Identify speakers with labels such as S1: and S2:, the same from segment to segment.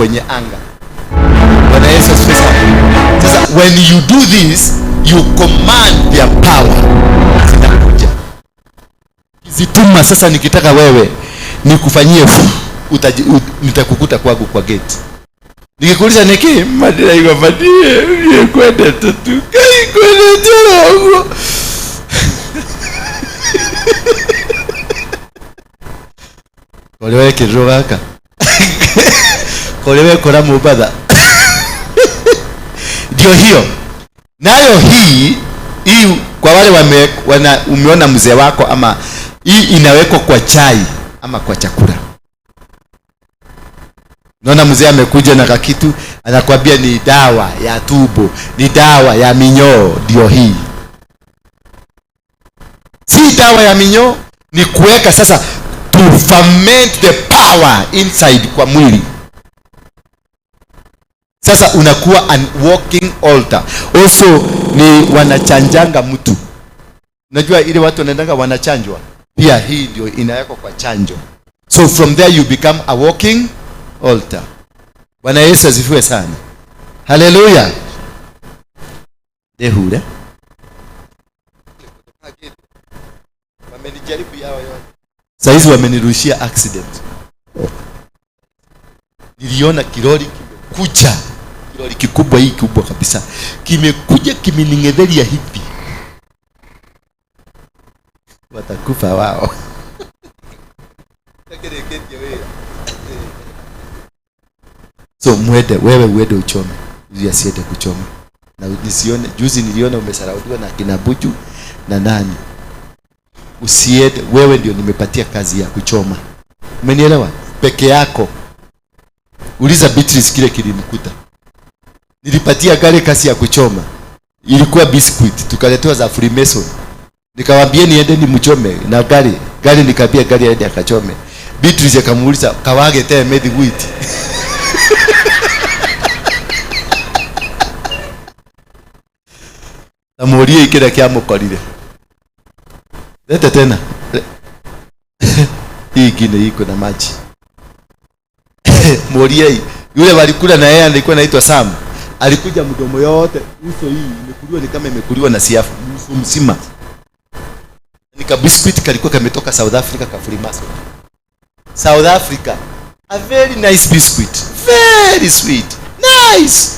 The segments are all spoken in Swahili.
S1: kwenye anga. Bwana Yesu asifiwe. Sasa when you do this, you command their power. Zinakuja. Zituma sasa, nikitaka wewe nikufanyie, nitakukuta kwangu kwa gate. Nikikuuliza niki madira iko madie kwenda tatu kai kwenda tano. Kolewe kirogaka. Kolewe kora mubada. Ndio hiyo. Nayo hii kwa wale umeona mzee wako, ama hii inawekwa kwa chai ama kwa chakula. Naona mzee amekuja na kakitu, anakuambia ni dawa ya tumbo, ni dawa ya minyoo. Ndio hii. Si dawa ya minyoo, ni kuweka sasa to ferment the power inside kwa mwili. Sasa unakuwa an walking altar. Also ni wanachanjanga mtu. Unajua ile watu wanaendanga wanachanjwa. Pia hii ndio inawekwa kwa chanjo. So from there you become a walking altar. Bwana Yesu asifiwe sana. Hallelujah. Dehure. Wamenijaribu yao yote. Sasa hizi wamenirushia accident. Niliona kiroli kimekuja. Kiroli kikubwa, hii kubwa kabisa. Kimekuja kimening'edheria hivi. Watakufa wao. So wewe uende uchome. Uzi asiende kuchoma. Na nisione, juzi niliona umesaraudiwa na kina Buju na nani. Usiende, wewe ndio nimepatia kazi ya kuchoma. Umenielewa? Peke yako. Uliza Beatrice kile kilimkuta. Nilipatia gari kazi ya kuchoma. Ilikuwa biscuit, tukaletewa za Freemason. Nikamwambia niende ni mchome na gari nikambia gari aende akachome. Beatrice akamuuliza kawage te medi wheat. Amurie kile kiamukorire. Leta tena. Hii ingine iko na maji. Murie yule walikula na yeye alikuwa anaitwa Sam. Alikuja mdomo yote, uso hii imekuliwa ni kama imekuliwa na siafu uso mzima. Nika biscuit kalikuwa kametoka South Africa ka Freemason. South Africa. A very nice biscuit. Very sweet. Nice.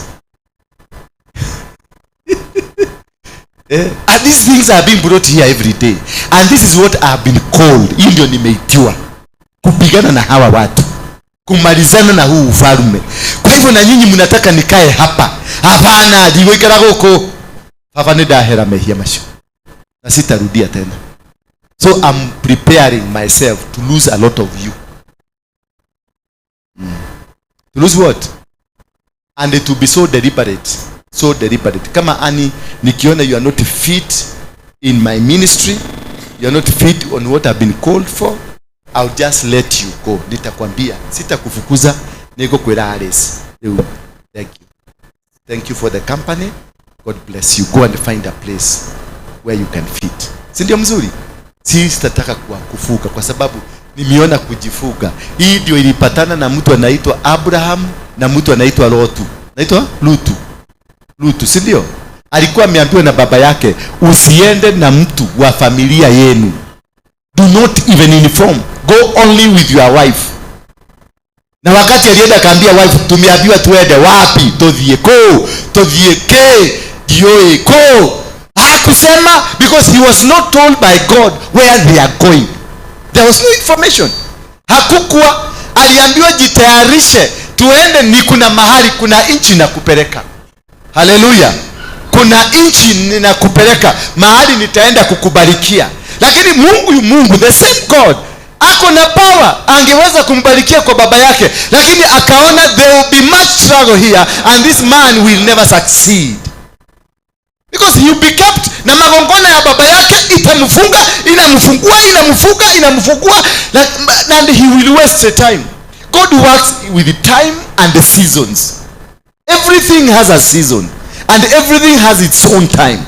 S1: And these things are being brought here every day. And this is what I have been called. Hii ndio nimeitiwa. Kupigana na hawa watu. Kumalizana na huu ufalme. Kwa hivyo na nyinyi mnataka nikae hapa. Hapana, diwekera huko. Papa ndahera mehia masho. Na sitarudia tena. So I'm preparing myself to lose a lot of you. To lose what? And to be so deliberate. So deliberate. Kama ani nikiona you are not fit in my ministry, you are not fit on what I've been called for, I'll just let you go. Nitakwambia, sitakufukuza, niko kwera Alice. Thank you. Thank you for the company. God bless you. Go and find a place where you can fit. Si ndio mzuri? Sitataka kufuka kwa sababu nimeona kujifuga. Hii ndio ilipatana na mtu anaitwa Abraham na mtu anaitwa Lotu. Naitwa Lutu, si ndio? Alikuwa ameambiwa na baba yake, usiende na mtu wa familia yenu. Do not even inform. Go only with your wife. Na wakati alienda kaambia wife, tumeambiwa tuende wapi? Todhieke, dioeko. Hakusema, because he was not told by God where they are going. There was no information. Hakukuwa, aliambiwa jitayarishe, tuende ni kuna mahali, kuna inchi na kupeleka. Hallelujah. Kuna inchi ninakupeleka, mahali nitaenda kukubarikia. Lakini Mungu, the same God, ako na power, angeweza kumbarikia kwa baba yake, lakini akaona there will be much struggle here and this man will never succeed. Because he will be kept na magongona ya baba yake itamfunga, inamfungua, and he will waste time. God works with the time and the seasons. Everything has a season and everything has its own time.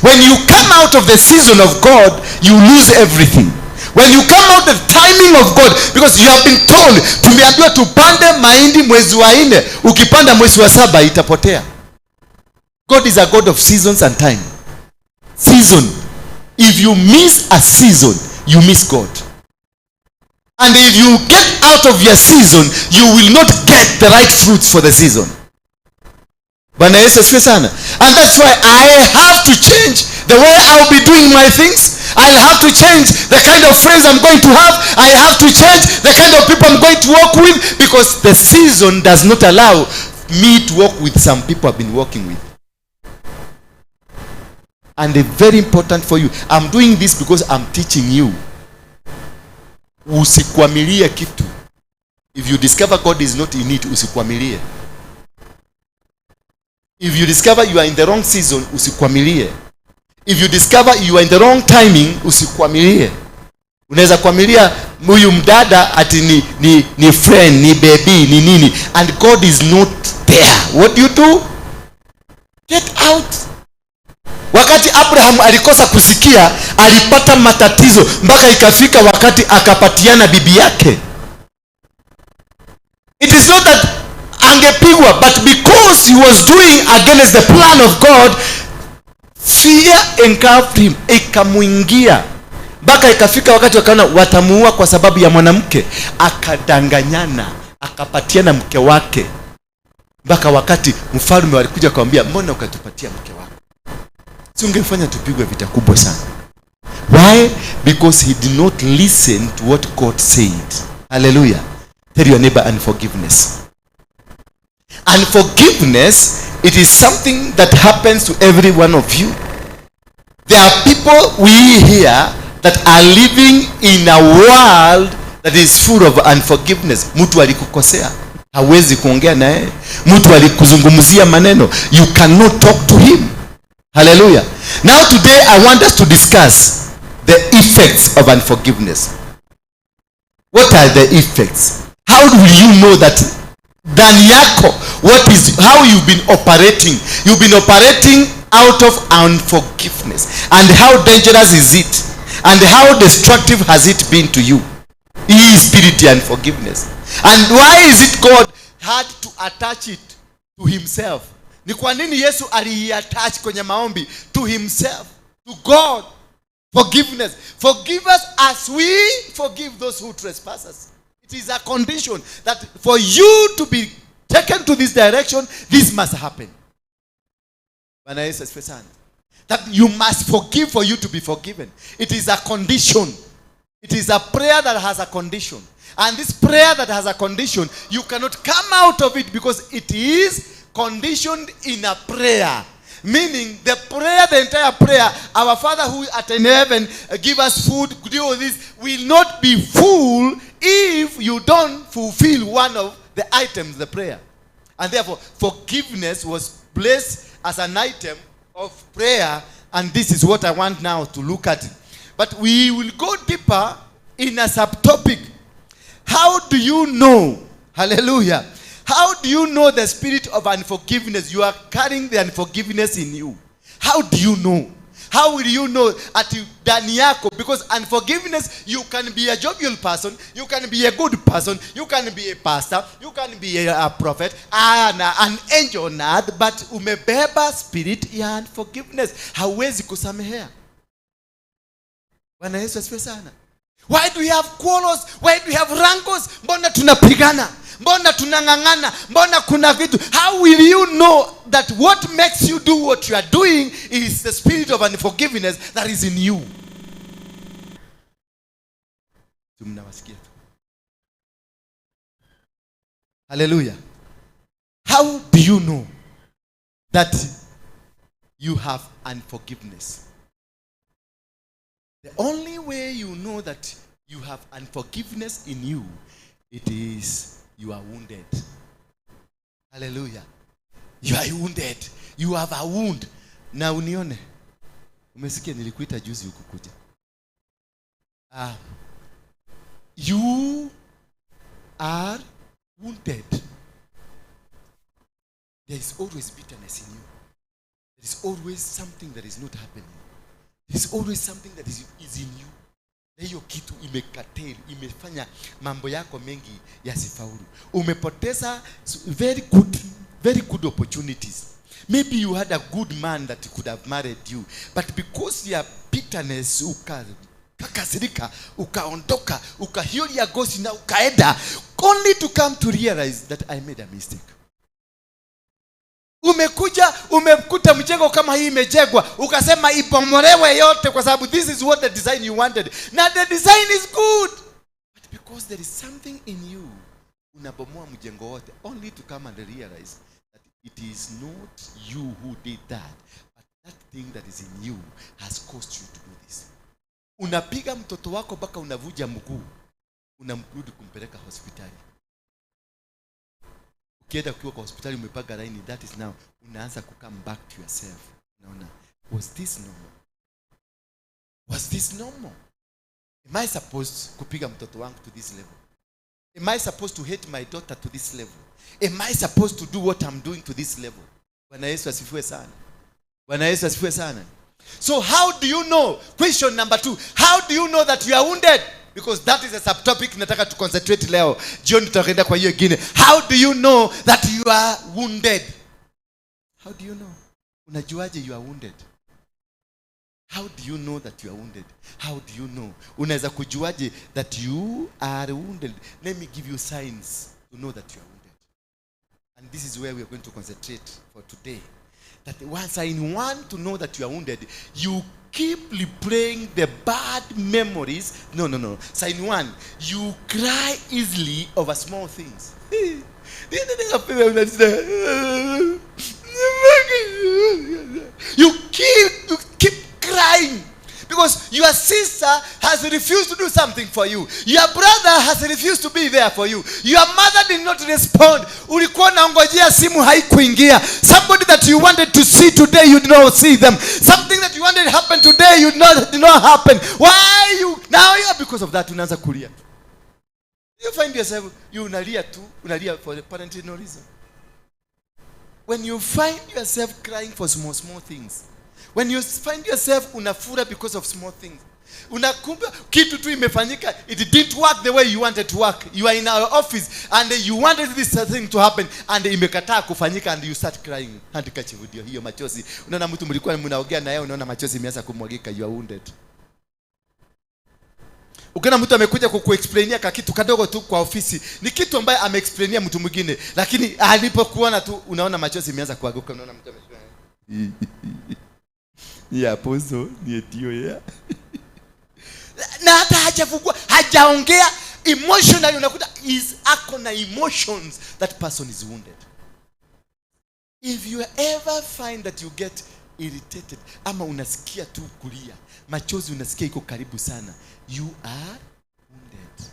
S1: When you come out of the season of God, you lose everything. When you come out the timing of God, because you have been told, tumeambiwa tupande mahindi mwezi wa 4, ukipanda mwezi wa 7 itapotea. God is a God of seasons and time. Season. If you miss a season, you miss God. And if you get out of your season, you will not get the right fruits for the season. Bwana Yesu asifiwe sana. And that's why I have to change the way I'll be doing my things. I'll have to change the kind of friends I'm going to have. I have to change the kind of people I'm going to work with, because the season does not allow me to work with some people I've been working with. And it's very important for you. I'm doing this because I'm teaching you. Usikwamilie kitu. If you discover God is not in it, usikwamilie. If you discover you are in the wrong season, usikwamilie. If you discover you are in the wrong timing, usikwamilie. Unaweza kwamilia huyu mdada ati ni friend, ni baby, ni nini, and God is not there. What do? Get out. Wakati Abraham alikosa kusikia, alipata matatizo mpaka ikafika wakati akapatiana bibi yake. It is not that angepigwa, but because he was doing against the plan of God, fear engulfed him, ikamuingia mpaka ikafika wakati wakaona watamuua kwa sababu ya mwanamke, akadanganyana, akapatiana mke wake, mpaka wakati mfalme walikuja kumwambia, mbona ukatupatia mke wako? Si ungefanya tupigwe vita kubwa sana. Why? Because he did not listen to what God said. Hallelujah. Tell your neighbor, unforgiveness. Unforgiveness, it is something that happens to every one of you. There are people we here that are living in a world that is full of unforgiveness. Mtu alikukosea, hawezi kuongea naye. Mtu alikuzungumzia maneno, you cannot talk to him. Hallelujah. Now today I want us to discuss the effects of unforgiveness. What are the effects? How will you know that ndani yako, how you've been operating? You've been operating out of unforgiveness. And how dangerous is it? And how destructive has it been to you? Spiritual unforgiveness. And why is it God had to attach it to himself? Ni kwa nini Yesu aliattach kwenye maombi to himself, to God? Forgiveness. Forgive us as we forgive those who trespass us. It is a condition that for you to be taken to this direction, this must happen. That you must forgive for you to be forgiven. It is a condition. It is a prayer that has a condition. And this prayer that has a condition, you cannot come out of it because it is conditioned in a prayer. Meaning the prayer, the entire prayer, our Father who art in heaven, give us food, do all this, will not be full if you don't fulfill one of the items, the prayer. And therefore, forgiveness was placed as an item of prayer, and this is what I want now to look at. But we will go deeper in a subtopic. How do you know? Hallelujah. How do you know the spirit of unforgiveness? You are carrying the unforgiveness in you. How do you know? How will you know at ndani yako? Because unforgiveness, you can be a jovial person, you can be a good person, you can be a pastor, you can be a prophet, an angel on earth, but umebeba spirit ya unforgiveness. Hawezi kusamehea. Bwana Yesu asifiwe sana. Why do we have quarrels? Why do we have rancors? Mbona tunapigana? Mbona tunangangana? Mbona kuna vitu? How will you know that what makes you do what you are doing is the spirit of unforgiveness that is in you? Hallelujah. How do you know that you have unforgiveness? The only way you know that you have unforgiveness in you, it is you are wounded. Hallelujah. You are wounded. You have a wound. Na unione. Umesikia nilikuita juzi ukukuja. You are wounded. There is always bitterness in you. There is always something that is not happening. There is always something that is in you. na hiyo kitu imekateli, imefanya mambo yako mengi yasifaulu. Umepoteza very good opportunities. Maybe you had a good man that could have married you, but because ya bitterness ukakasirika, ukaondoka, ukahiria gosi na ukaenda, only to come to realize that I made a mistake. Umekuta mjengo kama hii imejengwa, ukasema ibomolewe yote kwa sababu this is what the design you wanted. Now the design is good, but because there is something in you, unabomoa mjengo wote, only to come and realize that it is not you who did that, but that thing that is in you has caused you to do this. Unapiga mtoto wako mpaka unavuja mguu, unamrudi kumpeleka hospitali. Ukienda kwa hospitali umepaga line, that is now unaanza ku come back to yourself. Unaona, was this normal? Was this normal? Am I supposed kupiga mtoto wangu to this level? Am I supposed to hate my daughter to this level? Am I supposed to do what I'm doing to this level? Bwana Yesu asifiwe sana. Bwana Yesu asifiwe sana. So how do you know? Question number 2. How do you know that you are wounded? Because that is a subtopic nataka to concentrate leo. John tutakwenda kwa hiyo nyingine. How do you know that you are wounded? How do you know? Unajuaje you are wounded? How do you know that you are wounded? How do you know? Unaweza kujuaje that you are wounded? Let me give you signs to know that you are wounded. And this is where we are going to concentrate for today. That one sign, one, to know that you are wounded, you keep replaying the bad memories. No. Sign 1, you cry easily over small things. You keep crying because your sister has refused to do something for you. Your brother has refused to be there for you. Your mother did not respond. Ulikuwa unaongojea simu haikuingia. Somebody that you wanted to see today, you did not see them. Something that you wanted to happen today, did not happen. Why you now? Because of that unaanza kulia. You find yourself unalia for apparently no reason. When you find yourself crying for small things, when you find yourself unafura because of small things, unakumbuka kitu tu imefanyika, it didn't work the way you wanted to work. You are in our office and you wanted this thing to happen and imekataa kufanyika and you start crying. Handikachi video hiyo machozi. Unaona mtu mlikuwa mnaongea na yeye, unaona machozi imeanza kumwagika, you are wounded. Ukiona mtu amekuja kukuexplainia kitu kadogo tu kwa ofisi, ni kitu ambaye ameexplainia mtu mwingine, lakini alipokuona tu unaona machozi imeanza kuaguka, unaona mtu amesema ni Apostle ni etio ya na hata hajaongea emotionally, unakuta is akona emotions. That person is wounded. If you ever find that you get irritated ama unasikia tu kulia, machozi unasikia iko karibu sana, you are wounded.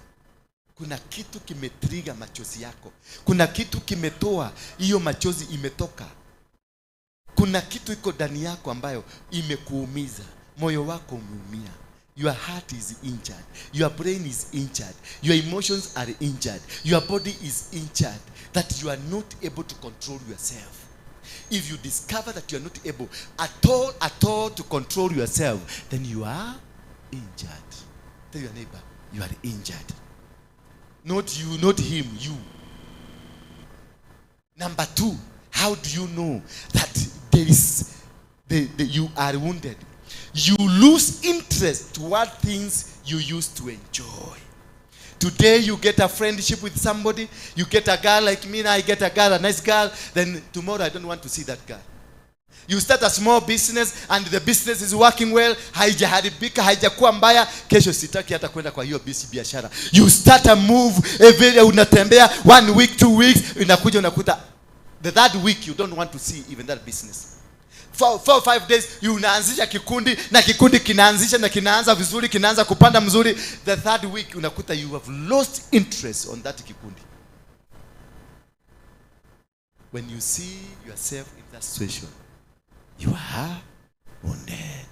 S1: Kuna kitu kimetrigger machozi yako, kuna kitu kimetoa hiyo machozi imetoka. Kuna kitu iko ndani yako ambayo imekuumiza, moyo wako umeumia. Your heart is injured, your brain is injured, your emotions are injured, your body is injured, that you are not able to control yourself. If you discover that you are not able at all to control yourself, then you are injured. Tell your neighbor, you are injured. Not you, not him, you. Number 2, how do you know that you are wounded? You lose interest toward things you used to enjoy. Today you get a friendship with somebody, you get a girl like me, now I get a girl, a nice girl, then tomorrow I don't want to see that girl. You start a small business and the business is working well, haijaharibika, haijakuwa mbaya, kesho sitaki hata kwenda kwa hiyo biashara. You start a move, unatembea 1 week, 2 weeks, unakuja unakuta the third week you don't want to see even that business. 4 or 5 days unaanzisha kikundi na kikundi kinaanzisha na kinaanza vizuri, kinaanza kupanda mzuri. The third week unakuta you have lost interest on that kikundi. When you see yourself in that situation, you are wounded.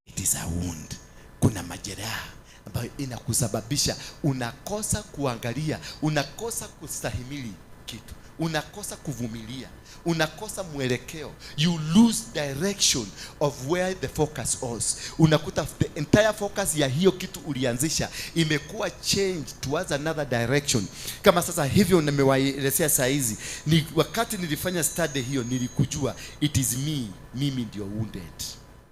S1: It is a wound. Kuna majeraha ambayo inakusababisha unakosa kuangalia, unakosa kustahimili kitu. unakosa kuvumilia, unakosa mwelekeo, you lose direction of where the focus was. Unakuta the entire focus ya hiyo kitu ulianzisha imekuwa change towards another direction. Kama sasa hivyo nimewaelezea saa hizi, ni wakati nilifanya study hiyo nilikujua it is mimi ndio wounded.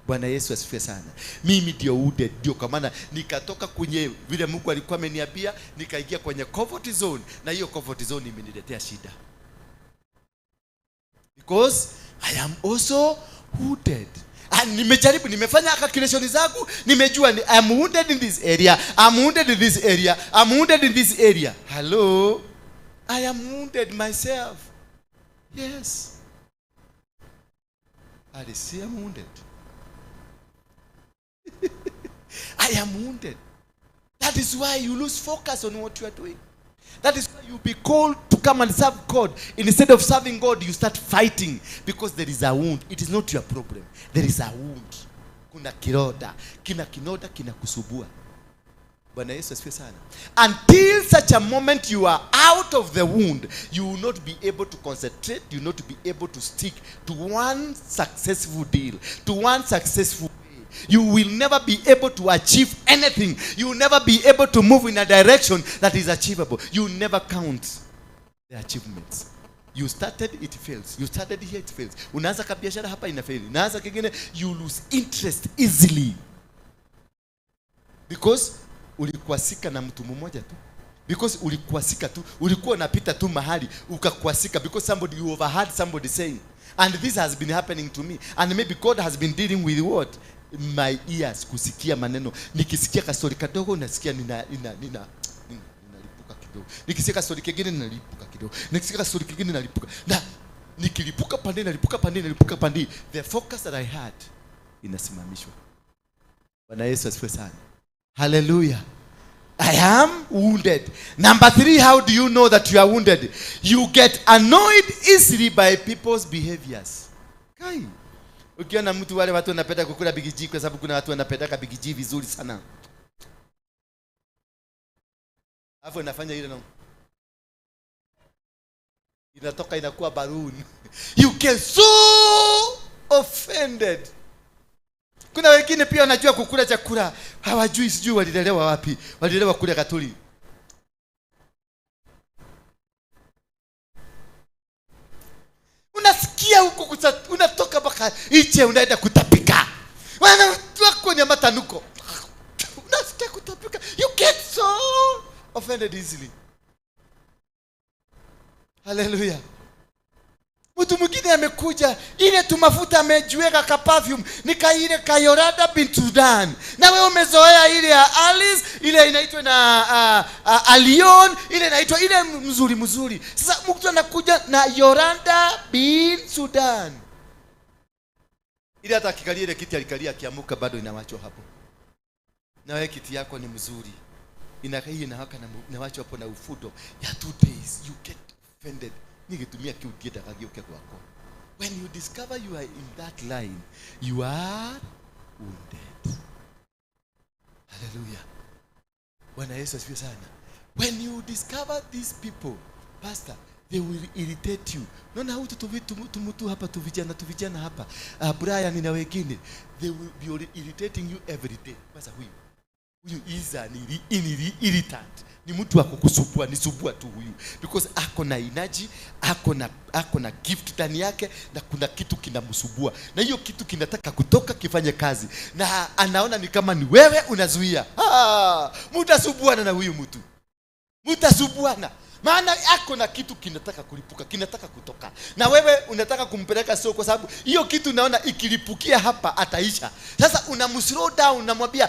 S1: Bwana Yesu asifiwe sana. Mimi ndio wounded, ndio kwa maana nikatoka kwenye vile Mungu alikuwa ameniambia, nikaingia kwenye comfort zone, na hiyo comfort zone imeniletea shida. Because I am also wounded. And nimejaribu, nimefanya calculation zangu, nimejua I am wounded in this area, I'm wounded in this area, I'm wounded in this area. Hello? I am wounded myself. Yes. I see I'm wounded. I am wounded. That is why you lose focus on what you are doing. That is why you be called to come and serve God. Instead of serving God, you start fighting because there is a wound. It is not your problem. There is a wound. Kuna kiroda. Kinoda kinakusubua. Bwana Yesu asifiwe sana. Until such a moment you are out of the wound, you will not be able to concentrate, you will not be able to stick to one successful deal, to one successful way. You will never be able to achieve anything. You will never be able to move in a direction that is achievable. You will never count the achievements. You started, it fails. You started here, it fails. Unaanza kabiashara hapa inafail. Unaanza kingine, you lose interest easily. Because ulikuasika na mtu mmoja tu. Because ulikuasika tu. Ulikuwa unapita tu mahali ukakuasika because you overheard somebody saying. And this has been happening to me. And maybe God has been dealing with what? My ears, kusikia maneno. Nikisikia kastori kadogo nasikia nalipuka kidogo. Nikisikia kastori kingine nalipuka kidogo. Nikisikia kastori kingine nalipuka. Na nikilipuka pande nalipuka pande. The focus that I had inasimamishwa. Bwana Yesu asifiwe sana. Hallelujah. I am wounded. Number 3, how do you know that you are wounded? You get annoyed easily by people's behaviors. Kai. Ukiona mtu wale watu wanapenda kukula bigiji kwa sababu kuna watu wanapenda bigiji vizuri sana. Hapo nafanya ile na inatoka inakuwa balloon. You get so offended. Kuna wengine pia wanajua kukula chakula, hawajui sijui walilelewa wapi. Walilelewa kule Katoli. Unasikia huko unatoka mpaka nje unaenda kutapika. Wana wako ni matanuko. Unasikia kutapika. You get so offended easily. Hallelujah. Mtu mwingine amekuja, ile tumafuta amejiweka ka perfume, nika ile kayorada bin Sudan. Na wewe umezoea ile ya Alice, ile inaitwa na Alion, ile inaitwa ile mzuri. Sasa mtu anakuja na Yoranda bin Sudan. Ile hata akikalia ile kiti alikalia akiamuka bado inawachwa hapo. Na wewe kiti yako ni mzuri. Inakaa inawaka na wachwa hapo na ufudo ya 2 days. You get offended. When you discover you are in that line, you are wounded. Hallelujah. Bwana Yesu asifiwe sana. When you discover these people, pastor, they will irritate you. Naona huyu tumutu hapa tuvijana hapa. Brian na wengine, they will be irritating you every day. Sasa huyu is an irritant. Ni mtu akukusubua, nisubua tu huyu. Because ako na energy, ako na gift ndani yake, na kuna kitu kinamsubua. Na hiyo kitu kinataka kutoka kifanye kazi. Na anaona ni kama ni wewe unazuia. Mtasubuana na huyu mtu. Mtasubuana. Maana ako na kitu kinataka kulipuka, kinataka kutoka. Na wewe unataka kumpeleka soko kwa sababu hiyo kitu naona ikilipukia hapa ataisha. Sasa unamslow down, unamwambia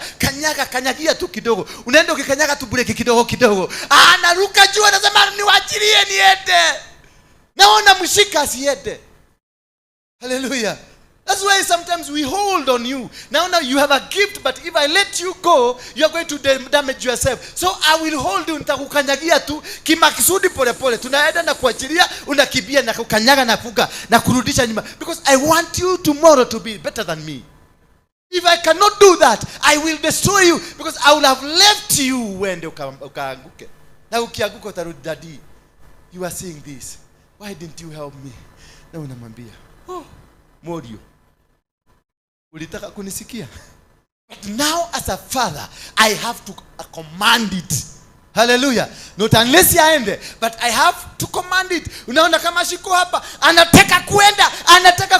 S1: kanyagia tu kidogo. Unaenda ukikanyaga tu break kidogo. Anaruka juu anasema niwaachilie niende. Naona mshika asiende. Hallelujah. That's why sometimes we hold on you. Now you have a gift, but if I let you go, you are going to damage yourself. So I will hold you, nitakukanyagia tu kimakusudi pole. Tunaenda na kuachilia, unakimbia na kukanyaga na fuka na kurudisha nyuma. Because I want you tomorrow to be better than me. If I cannot do that, I will destroy you because I will have left you when ukaanguke. Na ukianguka utarudi daddy. You are saying this. why didn't you help me? Na unamwambia, oh, Morio, ulitaka kunisikia? But now as a father, I have to command it. Hallelujah. Not unless yaende, but I have to command it. Unaona kama shiko hapa, anataka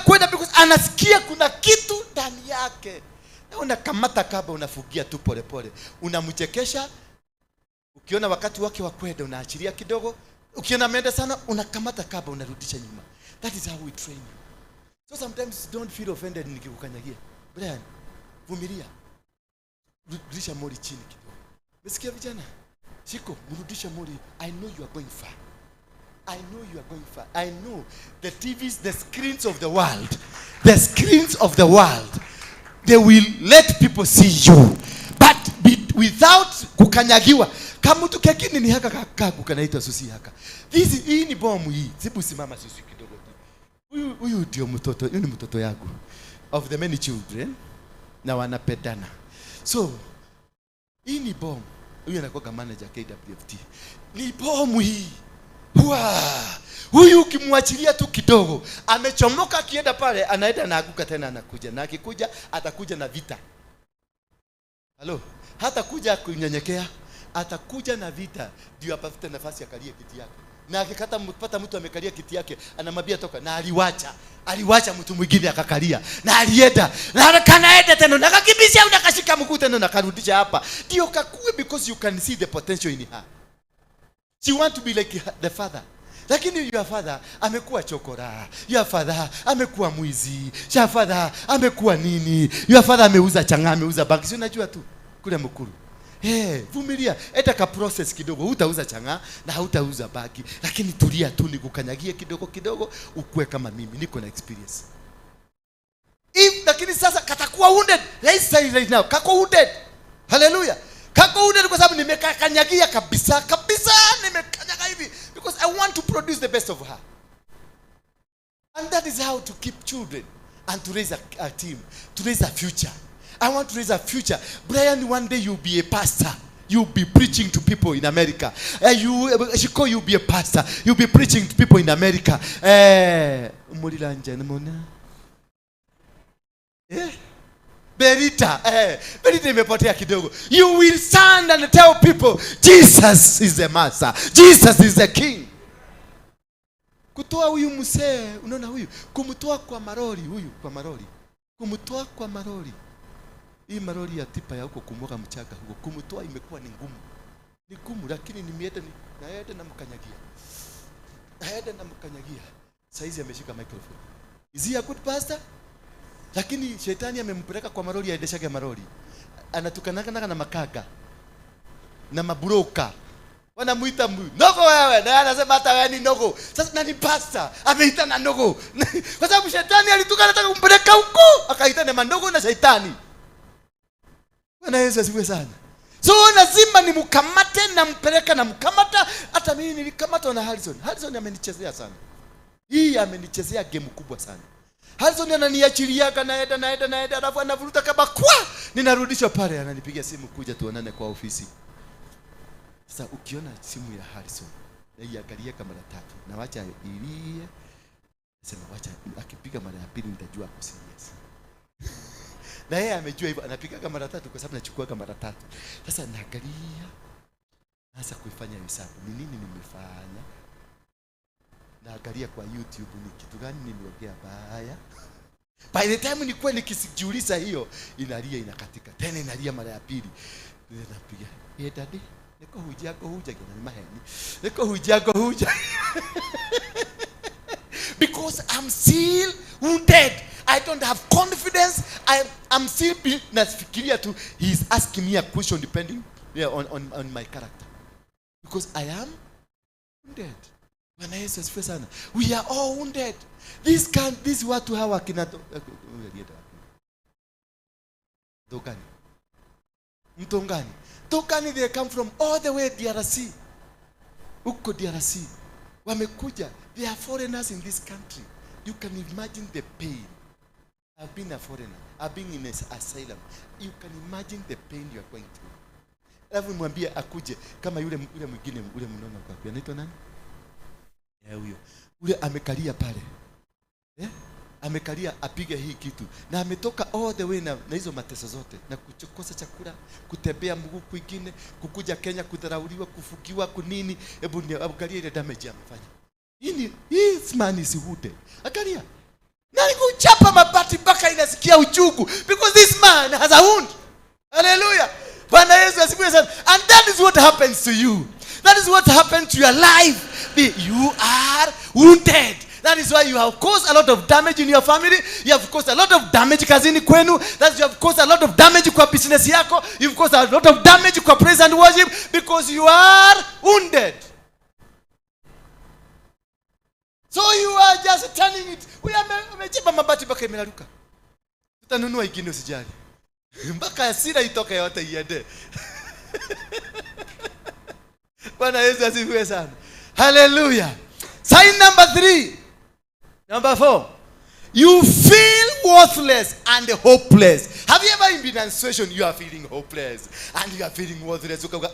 S1: kwenda because anasikia kuna kitu ndani yake. Na unakamata kaba, unafugia tu pole pole. Unamchekesha. Ukiona wakati wake wa kwenda, unaachilia kidogo. Ukiona ameenda sana, unakamata kaba, unarudisha nyuma. That is how we train you. So sometimes don't feel offended nikikukanyagia. Brian, vumilia. Rudisha mori chini kidogo. Mesikia vijana? Shiko, mrudisha mori. I know you are going far. I know you are going far. I know the TVs, the screens of the world. The screens of the world. They will let people see you. But without kukanyagiwa. Kama mtu kekini ni haka kakaku kanaitwa susi haka. Hii ni bomu hii. Sibu simama sisi kidogo tu. Huyu ndio mtoto, huyu ni mtoto yangu. Of the many children. Na wanapendana. So, hii ni bomu. Huyu anakuwa manager KWFT. Ni bomu hii. Huyu ukimwachilia tu kidogo, amechomoka akienda pale, anaenda na aguka tena anakuja. Na akikuja, atakuja na vita. Halo, hata kuja kunyenyekea, atakuja na vita. Ndio apate nafasi akalie kiti yake. Na akikata mpata mtu amekalia kiti yake, anamwambia toka, na aliwacha mtu mwingine akakalia. Na alienda, na kanaenda tena, na akakimbia au nakashika mguu tena na karudisha hapa. Ndio kakue because you can see the potential in her. She want to be like the father. Lakini your father amekuwa chokora. Your father amekuwa mwizi. Your father amekuwa nini? Your father ameuza chang'aa, ameuza bangi. Si unajua tu kule mkuru. Vumilia. Eta ka process kidogo. Hutauza chang'aa na hautauza bangi. Lakini tulia tu nikukanyagie kidogo ukue kama mimi. Niko na experience. Lakini sasa katakuwa wounded. Right now. Kako wounded. Hallelujah. Kako wounded kwa sababu nimekakanyagia kabisa nimekanyaga hivi because I want to produce the best of her. And that is how to keep children and to raise a team, to raise a future. I want to raise a future. Brian, one day you'll be a pastor. You'll be preaching to people in America. You'll be a pastor. You'll be preaching to people in America. Berita imepotea kidogo. You will stand and tell people Jesus is the master. Jesus is the king. Kutoa huyu msee, unaona huyu, kumtoa kwa maroli huyu, kumtoa kwa maroli. Hii maroli ya tipa ya huko kumwaga mchanga huko, kumtoa imekuwa ni ngumu. Ni ngumu, lakini naenda na mkanyagia. Saizi ameshika microphone. Is he a good pastor? Lakini shetani amempeleka kwa maroli, aendeshage maroli. Anatukanaga na makaga na maburoka. Wanamuita nogo wewe, na anasema hata wewe ni nogo. Sasa nani pastor? Ameita na nogo. Kwa sababu shetani alitukana nataka kumpeleka huko, akaita na mandogo na shetani. Bwana Yesu asifiwe sana. So lazima nimkamate na mpeleka na mkamata. Hata mimi nilikamata na Harrison amenichezea sana. Hii amenichezea game kubwa sana. Harrison ananiachilia naenda alafu anavuruta kama kwa ninarudishwa pale, ananipigia simu kuja tuonane kwa ofisi. Sasa ukiona simu ya Harrison na iangalia kama mara 3 na wacha ilie, sema wacha akipiga mara ya pili nitajua ako serious. Na yeye amejua hivyo, anapiga kama mara 3 kwa sababu nachukua kama mara 3. Sasa naangalia sasa kuifanya hesabu ni nini nimefanya. Naangalia kwa YouTube ni kitu gani nimeongea baya. By the time ni kweli nikisijiuliza hiyo, inalia inakatika. Tena inalia mara ya pili. Ninapiga, daddy, niko huja kina maheni. Niko huja. Because I'm still wounded. I don't have confidence. I'm still nafikiria tu, he is asking me a question depending on my character. Because I am wounded. Bwana Yesu asifiwe sana. We are all wounded. This watu hawa kinato. Dogani. Mtongani. Dogani, they come from all the way DRC. Uko DRC. Wamekuja. They are foreigners in this country. You can imagine the pain. I've been a foreigner. I've been in an asylum. You can imagine the pain you are going through. Alafu mwambie akuje kama yule mwingine ule mnono kwa. Anaitwa nani? Huyo. ule amekalia pale. Amekalia apige hii kitu. Na ametoka all the way na hizo mateso zote. Na kukosa chakula, kutembea mguu kwingine, kukuja Kenya kudharauliwa, kufukiwa kunini. Hebu angalia ile damage amefanya. Hii man is hooded. Angalia. Na kuchapa mabati mpaka inasikia uchungu. Because this man has a wound. Hallelujah. Bwana Yesu asifiwe sana. And that is what happens to you. That is what happened to your life. You are wounded. That is why you have caused a lot of damage in your family. You have caused a lot of damage kazini kwenu. That you have caused a lot of damage kwa business yako. You've caused a lot of damage kwa praise and worship because you are wounded. So you are just turning it. Umejipa mabati mpaka imelaruka. Utanunua ingine usijali. Mpaka hasira itoke yote iende. Bwana Yesu asifiwe sana. Hallelujah. Sign number 3. Number 4. You feel worthless and hopeless. Have you ever been in a situation you are feeling hopeless and you are feeling worthless? Ukaga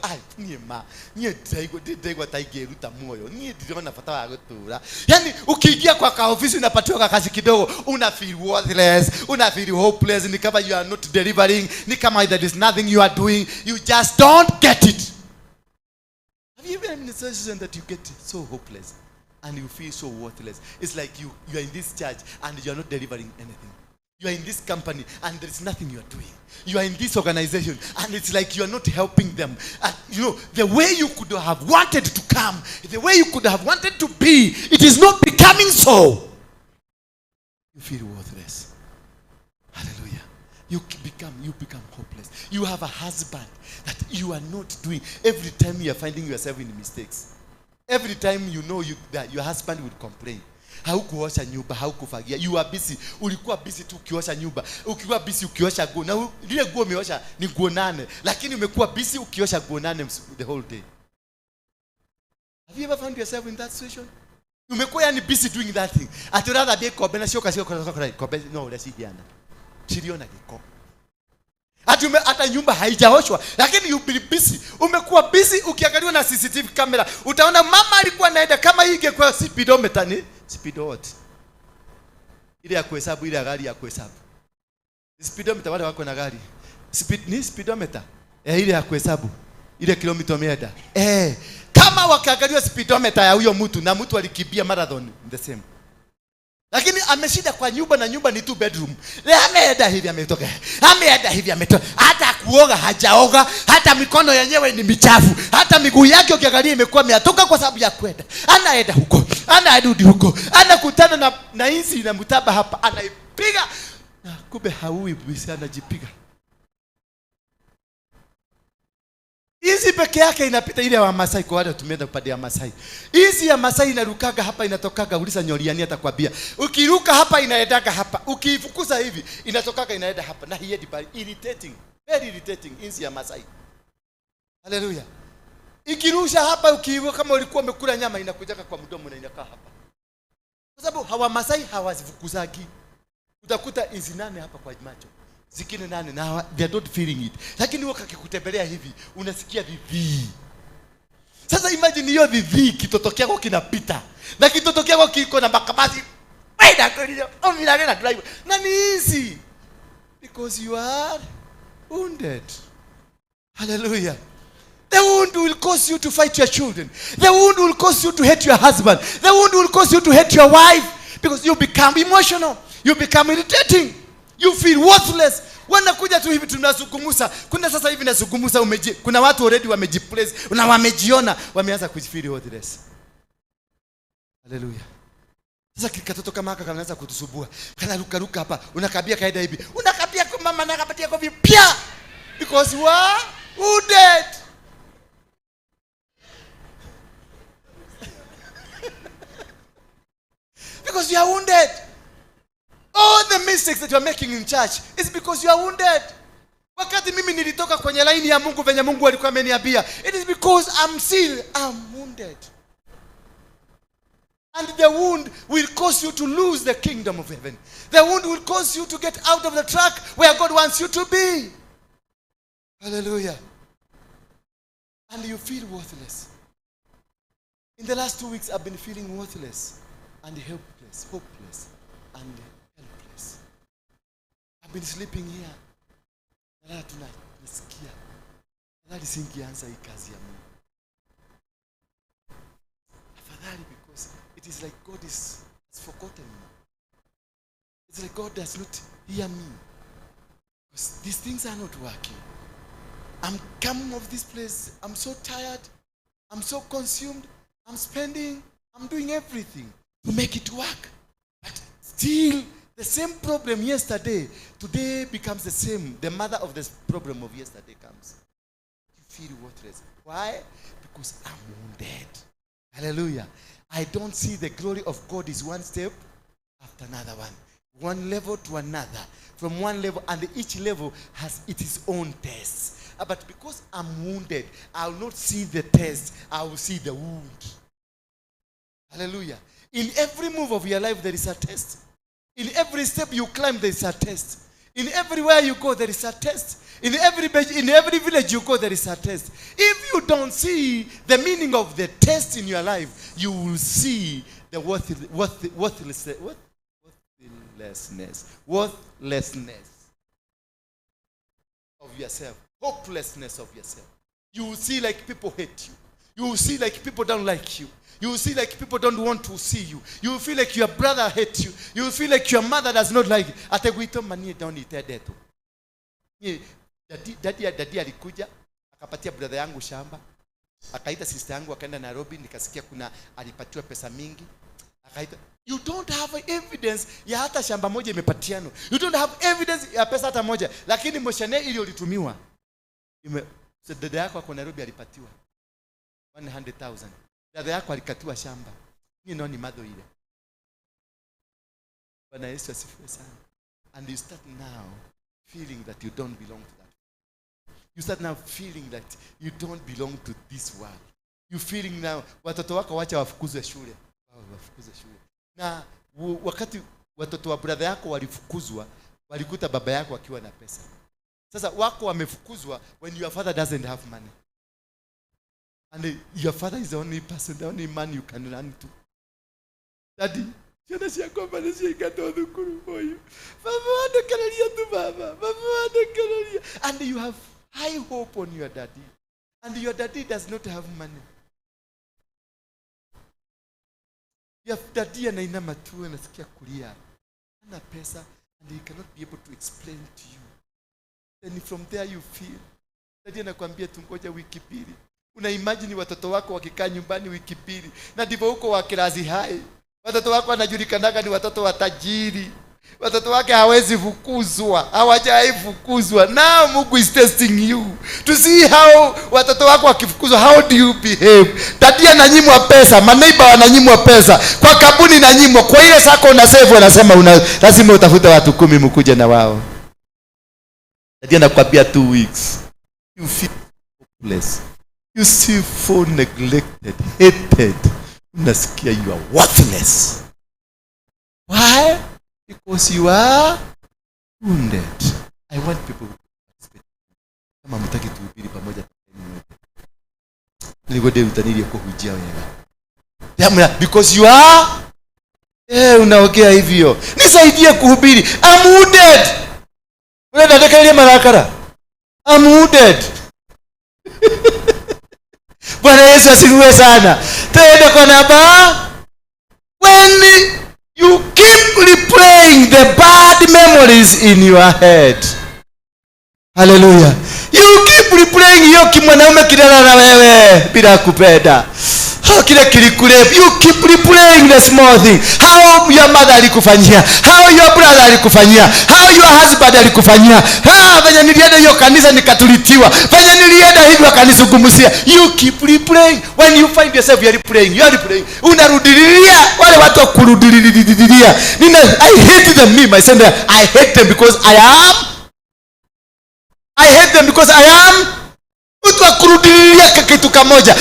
S1: yani ukiingia kwa ofisi unapatiwa kazi kidogo, una feel worthless, una feel hopeless, ni kama you are not delivering, ni kama there is nothing you are doing, you just don't get it. Have you been in a situation that you get so hopeless and you feel so worthless? It's like you are in this church and you are not delivering anything. You are in this company and there is nothing you are doing. You are in this organization and it's like you are not helping them. The way you could have wanted to come, the way you could have wanted to be, it is not becoming so. You feel worthless. Hallelujah. You become hopeless. You have a husband that you are not doing. Every time you are finding yourself in mistakes. Every time that your husband will complain. Haukuosha nyumba, haukufagia. You are busy. Ulikuwa busy tu ukiosha nyumba. Ukiwa busy ukiosha nguo. Na ile nguo umeosha ni nguo 8. Lakini umekuwa busy ukiosha nguo 8 the whole day. Have you ever found yourself in that situation? Umekuwa yani busy doing that thing. I'd rather be kobe sio kobe. No, that's Indiana. Chiliona kiko. Hata nyumba haijaoshwa, lakini you be busy. Umekuwa busy ukiangaliwa na CCTV camera. Utaona mama alikuwa anaenda kama hii ingekuwa speedometer ni speedometer. Ile ya kuhesabu, ile gari ya kuhesabu. Speedometer wale wako na gari. Speedometer. Ile ya kuhesabu. Ile kilomita umeenda. Kama wakaangaliwa speedometer ya huyo mtu na mtu alikimbia marathon the same. Lakini ameshida kwa nyumba na nyumba ni 2 bedroom. Ameenda hivi ametoka. Ameenda hivi ametoka. Hata kuoga hajaoga, hata mikono yenyewe ni michafu. Hata miguu yake ukiangalia imekuwa miatoka kwa sababu ya kwenda. Anaenda huko, anarudi huko. Anakutana na hizi na mtaba hapa, anaipiga. Na kumbe haui bisi anajipiga. Hizi peke yake inapita ile ya Masai kwa wale tumeenda upande ya Masai. Hizi ya Masai inarukaga hapa inatokaga, uliza Nyoriani atakwambia. Ukiruka hapa inaendaga hapa. Ukifukuza hivi inatokaga inaenda hapa. Na hii bali irritating. Very irritating hizi ya Masai. Hallelujah. Ikirusha hapa ukiwa kama ulikuwa umekula nyama inakujaga kwa mdomo na inakaa hapa. Kwa sababu hawa Masai hawazifukuzagi. Utakuta hizi 8 hapa kwa macho. Zikine 8 na they are not feeling it. Lakini wakakikutembelea hivi unasikia vivi. Sasa imagine hiyo vivi kitoto kyako kinapita. Na kitoto kyako kiko na makabasi. Wenda kwa ominage na drive. Na ni easy. Because you are wounded. Hallelujah. The wound will cause you to fight your children. The wound will cause you to hate your husband. The wound will cause you to hate your wife. Because you become emotional. You become irritating. You feel worthless. Wanakuja tu hivi tunazungumza. Kuna sasa hivi nazungumza kuna watu already wamejiplace na wamejiona wameanza kujifeel worthless. Hallelujah. Sasa kikatoto kama haka kanaanza kutusubua. Kana ruka hapa, unakabia kaida hivi. Unakabia kwa mama na kapatia kwa vipia. Because you are wounded. Because you are wounded. All the mistakes that you are making in church is because you are wounded. Wakati mimi nilitoka kwenye line ya Mungu venye Mungu alikuwa ameniambia, it is because I'm wounded. And the wound will cause you to lose the kingdom of heaven. The wound will cause you to get out of the track where God wants you to be. Hallelujah. And you feel worthless. In the last 2 weeks I've been feeling worthless. and helpless, hopeless and helpless. I've been sleeping here. Nalala tunasikia. Nalala singeanza hii kazi ya Mungu. Afadhali, because it is like God has forgotten me. It's like God does not hear me. Because these things are not working. I'm coming off this place. I'm so tired. I'm so consumed. I'm doing everything to make it work. But still, the same problem yesterday, today becomes the same. The mother of this problem of yesterday comes. You feel worthless. Why? Because I'm wounded. Hallelujah. I don't see the glory of God is one step after another one. One level to another. From one level, and each level has its own test. But because I'm wounded, I will not see the test. I will see the wound. Hallelujah. In every move of your life, there is a test. In every step you climb, there is a test. In everywhere you go, there is a test. In every village you go, there is a test. If you don't see the meaning of the test in your life, you will see the worthlessness of yourself, hopelessness of yourself. You will see like people hate you. You will see like people don't like you. You will see like people don't want to see you. You will feel like your brother hates you. You will feel like your mother does not like you. Atakuita manie down itedeto. Daddy alikuja akapatia brother yangu shamba. Akaita sister yangu akaenda Nairobi, nikasikia kuna alipatiwa pesa mingi. Akaita, you don't have evidence ya hata shamba moja imepatiano. You don't have evidence ya pesa hata moja. Lakini moshane ile ulitumiwa. Dada yako kwa Nairobi alipatiwa 100,000. Dada yako alikatiwa shamba. Ni nani madho ile? Bwana Yesu asifiwe sana. And you start now feeling that you don't belong to that. You start now feeling that you don't belong to this world. You feeling now watoto wako wacha wafukuzwe shule. Wafukuzwe shule. Na wakati watoto wa brother yako walifukuzwa, walikuta baba yako akiwa na pesa. Sasa wako wamefukuzwa when your father doesn't have money. And your father is the only person, the only man you can run to. Daddy, jana siya kwamba nasiya dhukuru for you. Baba kanalia tu baba. Baba kanalia. And you have high hope on your daddy. And your daddy does not have money. Your daddy anainama tu anasikia kulia. Hana pesa, and he cannot be able to explain to you. Then from there you feel. Daddy anakuambia tungoja wiki mbili. Una imagine watoto wako wakikaa nyumbani wiki mbili. Na ndivyo huko wa kilazi hai. Watoto wako wanajulikanaga ni watoto watajiri. Watoto wake hawezi fukuzwa. Hawajai fukuzwa. Now Mungu is testing you. To see how watoto wako wakifukuzwa, how do you behave? Daddy ananyimwa pesa, maneiba wananyimwa pesa. Kwa kabuni nanyimwa. Kwa ile sako una save wanasema lazima utafute watu 10 mkuje na wao. Daddy anakuambia 2 weeks. You feel hopeless. You see for neglected, hated. Unasikia you are worthless. Why? Because you are wounded. I want people to participate. Kama mtaki tuhubiri pamoja niligode utanili yako hujia wewe. Because you are unaongea hivyo. Nisaidie kuhubiri. I'm wounded. Unataka ile marakara. I'm wounded. Bwana Yesu asifiwe sana. Tende kwa namba. When you keep replaying the bad memories in your head. Hallelujah. You keep replaying hiyo kimwanaume kilala na wewe bila kupenda. Kile kilikulepa. You keep replaying the small thing. How your mother alikufanyia, how your brother alikufanyia, how your husband alikufanyia. Venye nilienda hiyo kanisa nikatulitiwa. Venye nilienda hivi wakanizungumzia. You keep replaying. When you find yourself you are replaying. Unarudilia wale watu kurudilia. I hate them, me myself. I hate them because I am mtu akurudilia kitu kimoja.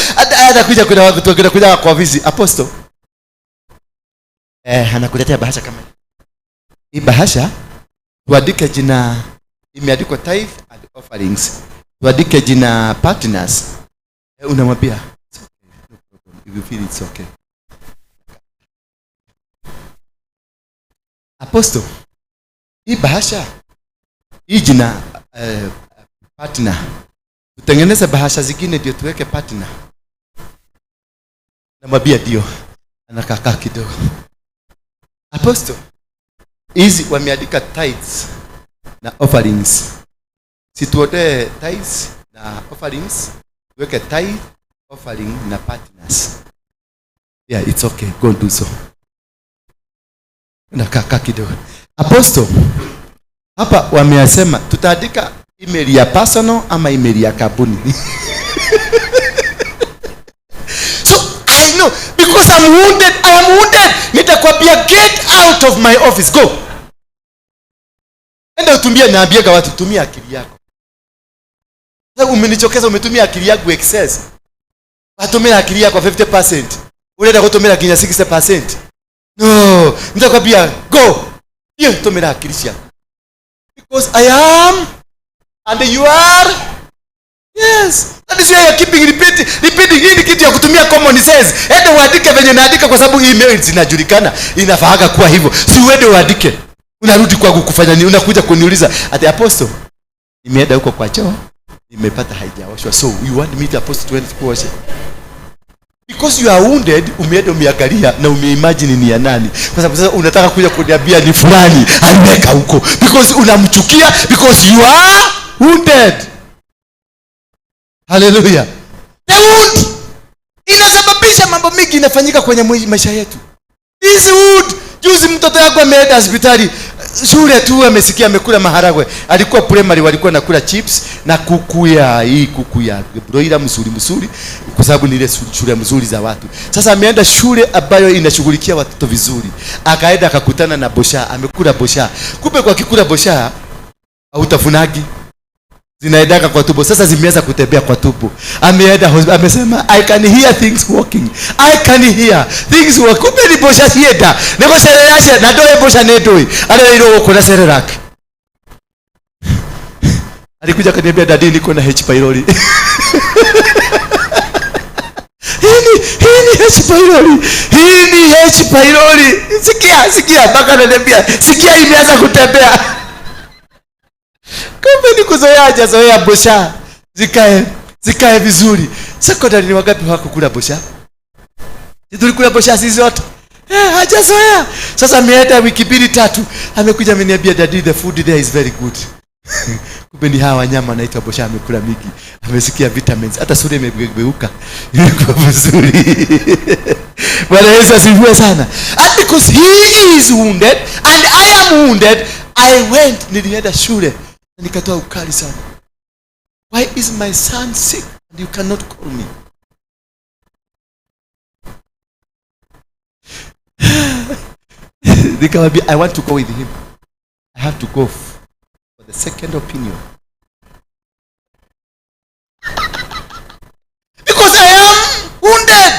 S1: Anakuja kuna watu wanakuja kwa ofisi. Apostle anakuletea bahasha kama hii bahasha, tuandike jina, imeandikwa tithe and offerings, tuandike jina partners. Unamwambia it's okay, no problem, if you feel it's okay. Apostle, hii bahasha, hii jina partner, tutengeneze bahasha zingine ndio tuweke partner. Namwambia ndio. Anakaa kidogo. Apostle, hizi wameandika tithes na offerings. Situote tithes na offerings, tuweke tithe, offering na partners. Yeah, it's okay. Go do so. Anakaa kidogo. Apostle, hapa wameasema tutaandika email ya personal ama email ya kampuni. No, because I'm wounded. I am wounded. Nitakwambia get out of my office. Go. Enda utumie, naambiaga watu tumia akili yako. Sasa umenichokeza, umetumia akili yako excess. Watumia akili yako 50%. Unaenda kutumia kinya 60%. No, nitakwambia go. Hiyo tumia akili yako. Because I am and you are. Yes. That is why you're keeping repeating. Hii ni kitu ya kutumia common sense. Ende uandike venye naandika kwa sababu email zinajulikana. Inafaaga kuwa hivyo. Si uende uandike. Unarudi kwangu kufanya nini? Unakuja kuniuliza ati Apostle, nimeenda huko kwa choo, nimepata haijaoshwa. So you want me to Apostle to end kuosha? Because you are wounded, umeenda umeangalia na umeimagine ni ya nani. Kwa sababu sasa unataka kuja kuniambia ni fulani aliweka huko. Because unamchukia, because you are wounded. Hallelujah. The wound inasababisha mambo mengi inafanyika kwenye maisha yetu. This wound, juzi mtoto wako ameenda hospitali, shule tu amesikia amekula maharagwe. Alikuwa primary, walikuwa nakula chips na kuku ya broiler mzuri kwa sababu ni ile shule mzuri za watu. Sasa ameenda shule ambayo inashughulikia watoto vizuri. Akaenda akakutana na bosha, amekula bosha. Kumbe kwa kikula bosha hautafunagi, zinaendaka kwa tubo. Sasa zimeanza kutembea kwa tubo. Ameenda amesema I can hear things walking. I can hear things walking. Kumbe ni bosha sieta. Niko sererasha na doe bosha netoi. Ale ile uko na sereraki. Alikuja kaniambia dadi niko na H pylori. Hii ni H pylori. Hii ni H pylori. Sikia mpaka ananiambia sikia imeanza kutembea. Kumbe ni kuzoea bosha. Zikae vizuri. Sekondari ni wangapi hawakukula bosha? Tulikula bosha sisi zote. Hajazoea. Sasa ameenda wiki 2-3, amekuja ameniambia daddy the food there is very good. Kumbe ni hawa wanyama wanaitwa bosha, amekula mingi. Amesikia vitamins. Hata sura imegeuka. Ilikuwa vizuri. Bwana Yesu asifiwe sana. And because he is wounded and I am wounded, I went, nilienda shule. Nikatoa ukali sana. Why is my son sick and you cannot call me? Nikamwambia I want to go with him. I have to go for the second opinion. Because I am wounded.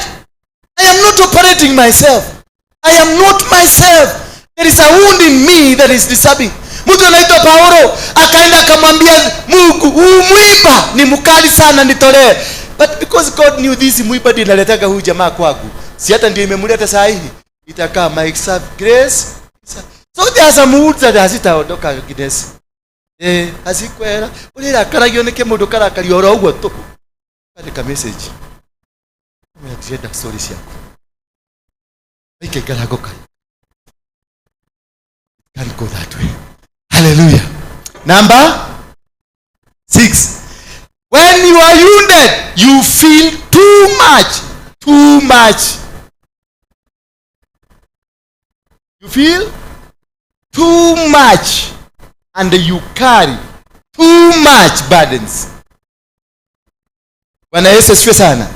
S1: I am not operating myself. I am not myself. There is a wound in me that is disturbing. Mtu anaitwa Paulo akaenda akamwambia Mungu, muiba ni mkali sana nitolee. But because God knew this muiba ndiye analetaka huyu jamaa kwangu. Si hata ndio imemleta saa hii. Itakaa my grace. So there are some moods that hazitaondoka Guinness. Hazikwera. Ulira karagio nike mundu karakari oro uguo tu. Andika message. Umeatienda stories yako. Ike karago kai. Can't go that way. Hallelujah. Number 6. When you are wounded, you feel too much. You feel too much and you carry too much burdens. Bwana Yesu asifiwe sana.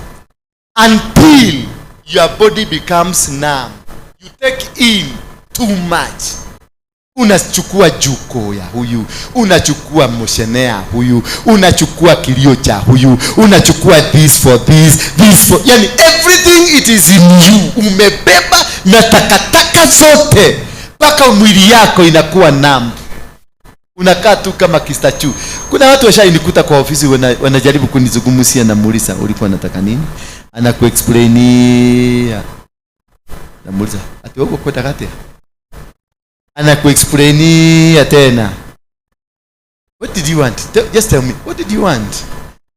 S1: Until your body becomes numb. You take in too much. Unachukua juko ya huyu, unachukua moshenea huyu, unachukua kilio cha huyu, unachukua this for yani everything it is in you. Umebeba na takataka zote mpaka mwili yako inakuwa numb. Unakaa tu kama kistachu. Kuna watu washainikuta kwa ofisi wanajaribu kunizungumzia na muuliza ulikuwa unataka nini? Anakuexplainia. Na muuliza ati wewe uko kati. anakuexplainia tena. What did you want? Just tell me, what did you want?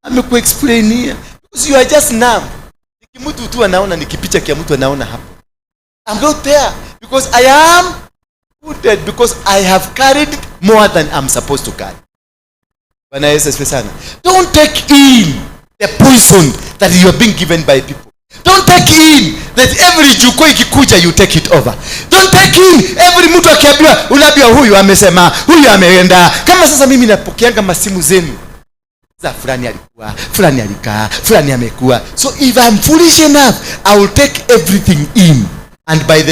S1: Amekuexplainia. Because you are just numb. Nikimutu tu anaona, nikipicha kia mtu anaona hapo. I'm not there because I am wounded, because I have carried more than I'm supposed to carry. Bwana Yesu asifiwe sana. Don't take in the poison that you are being given by people. Don't take in that every juko ikikuja you take it over. Don't take in every mtu akiambiwa, unaambiwa huyu amesema, huyu ameenda. Kama sasa mimi napokeanga masimu zenu za fulani alikuwa, fulani alikaa, fulani amekuwa. So if I'm foolish enough, I will take everything in, and by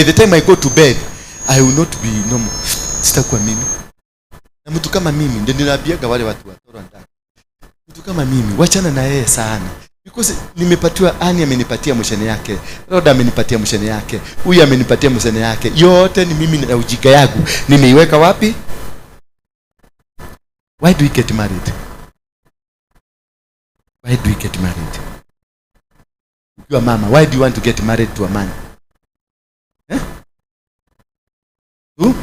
S1: the time I go to bed, I will not be normal. Sitakuwa mimi. Na mtu kama mimi ndio ninaambiaga wale watu watoro ndani. Mtu kama mimi wachana na yeye sana. Because nimepatiwa, Ani amenipatia mshene yake, Roda amenipatia mshene yake, huyu amenipatia mshene yake. Yote ni mimi na ujika yangu. Nimeiweka wapi? Why do we get married? Why do we get married? You are mama, why do you want to get married to a man? Eh? Who?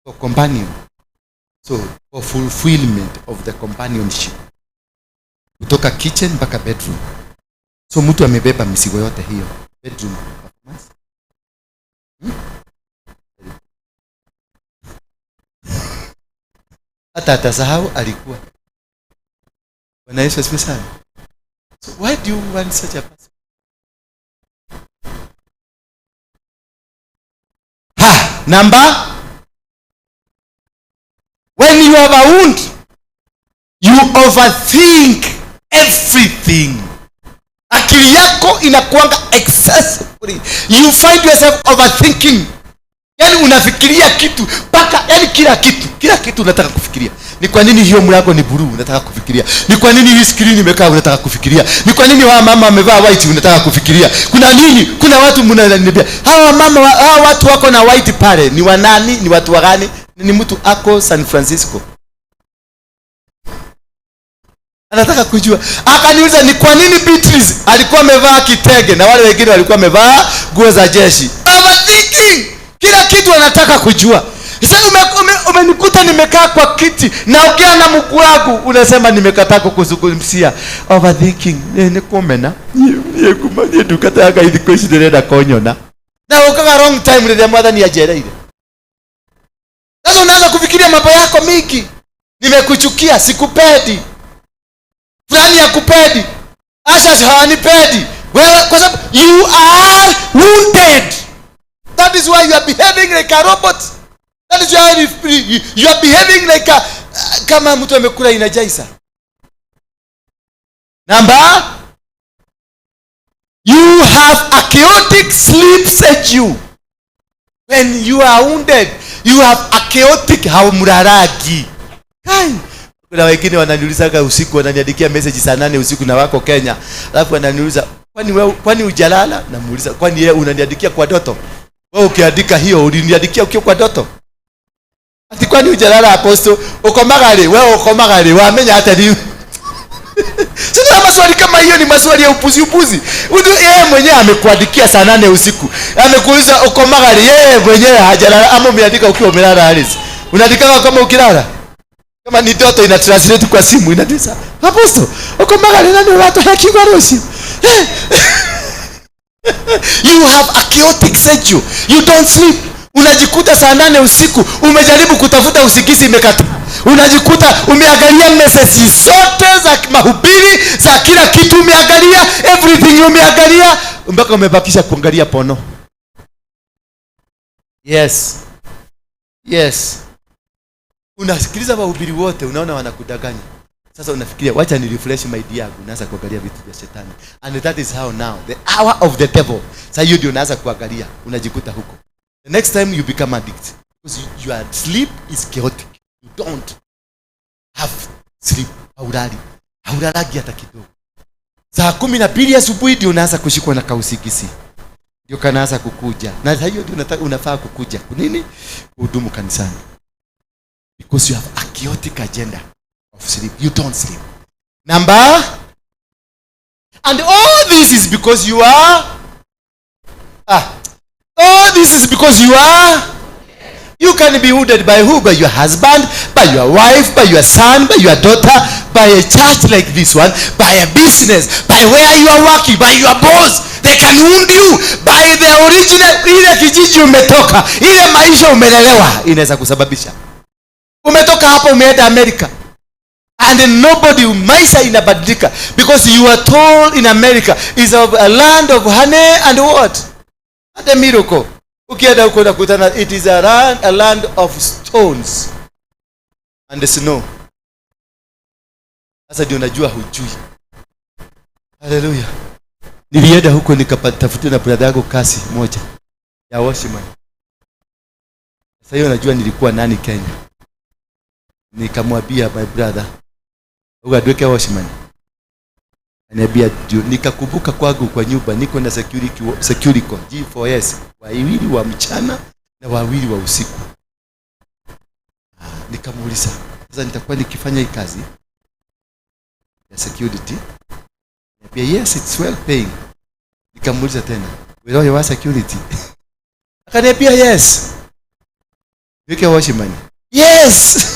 S1: For companion. So, for fulfillment of the companionship. Kutoka kitchen mpaka bedroom. So mtu amebeba misigo yote hiyo. Bedroom performance. Hata atasahau alikuwa. Bwana Yesu asifiwe sana. So why do you want such a person? Number, when you have a wound, you overthink everything. Akili yako inakuanga excessively. You find yourself overthinking. Yani unafikiria kitu mpaka, yani kila kitu unataka kufikiria. Ni kwa nini hiyo mlango ni blue, unataka kufikiria. Ni kwa nini hii screen imekaa, unataka kufikiria. Ni kwa nini hawa mama wamevaa white, unataka kufikiria. Kuna nini? Kuna watu mnaniambia, hawa mama, hawa watu wako na white pale, ni wanani? Ni watu wa gani? Ni mtu ako San Francisco. Anataka kujua. Akaniuliza, ni kwa nini Beatrice alikuwa amevaa kitege na wale wengine walikuwa wamevaa nguo za jeshi? Overthinking. Kila kitu anataka kujua. Sasa umenikuta nimekaa kwa kiti naongea na mkuu wangu, unasema nimekataa kukuzungumzia. Overthinking. Ni komena. Yekumanye tukataka hivi question nenda konyona. Na ukaga wrong time ile mother ni ajera ile. Sasa unaanza kufikiria mambo yako mingi. Nimekuchukia, sikupendi. Fulani yakupedi, Asha hawanipedi. Wewe kwa sababu you are wounded. That is why you are behaving like a robot. That is why you are behaving like a kama mtu amekula inajaisa. Number, you have a chaotic sleep schedule. When you are wounded, you have a chaotic haumraragi. Kai. Kuna wengine wananiuliza usiku, wananiandikia message saa 8 usiku na wako Kenya. Alafu wananiuliza, kwani hujalala? Namuuliza, kwani yeye unaniandikia kwa ndoto? Wewe ukiandika hiyo uliniandikia ukiwa kwa ndoto? Ati kwani hujalala Apostle? Uko magari, wewe uko magari, wamenya hata ni. Sasa maswali kama hiyo ni maswali ya upuzi. Yeye mwenyewe amekuandikia saa 8 usiku. Amekuuliza uko magari, yeye mwenyewe hajalala ama umeandika ukiwa umelala halisi. Unaandika kama ukilala? Kama ni ndoto ina translate kwa simu inadisa. Apostle, uko magari nani watu hakigwa roshi? You have a chaotic schedule. You don't sleep. Unajikuta saa 8 usiku umejaribu kutafuta usingizi imekataa. Unajikuta umeangalia message zote za mahubiri za kila kitu umeangalia, everything umeangalia mpaka umebakisha kuangalia pono. Yes. Unasikiliza mahubiri wote, unaona wanakudanganya. Sasa unafikiria wacha ni refresh my idea yangu, unaanza kuangalia vitu vya shetani. And that is how now the hour of the devil. Sasa hiyo ndio unaanza kuangalia, unajikuta huko. The next time you become addict because your sleep is chaotic. You don't have sleep. Hauralagi hata kidogo. Saa 12 asubuhi ndio unaanza kushikwa na kausigisi. Ndio kanaanza kukuja. Na hiyo ndio unafaa kukuja. Kwa nini? Kuhudumu kanisani. Because you have a chaotic agenda of sleep. You don't sleep. Number, and all this is because you are all this is because you are You can be wounded by who? By your husband, by your wife, by your son, by your daughter, by a church like this one, by a business, by where you are working, by your boss. They can wound you by the original. Ile kijiji umetoka, ile maisha umelelewa, inaweza kusababisha. Umetoka hapo umeenda America. And nobody, maisha inabadilika. Because you are told in America is of a land of honey and what? Not a miracle. Ukienda huko nakutana, it is a land of stones and the snow. Sasa ndio unajua hujui. Hallelujah. Nilienda huko nikapatafuta na brother yangu kasi moja ya washman. Sasa hiyo najua nilikuwa nani Kenya. Nikamwambia my brother, ugadweke washman. Ananiambia nikakumbuka kwangu kwa nyumba niko na security G4S, wawili wa mchana na wawili wa usiku. Nikamuuliza, sasa nitakuwa nikifanya hii kazi ya security? Ananiambia yes, it's well paying. Nikamuuliza tena, wewe wa security? Akaniambia yes. Weke washman. Yes.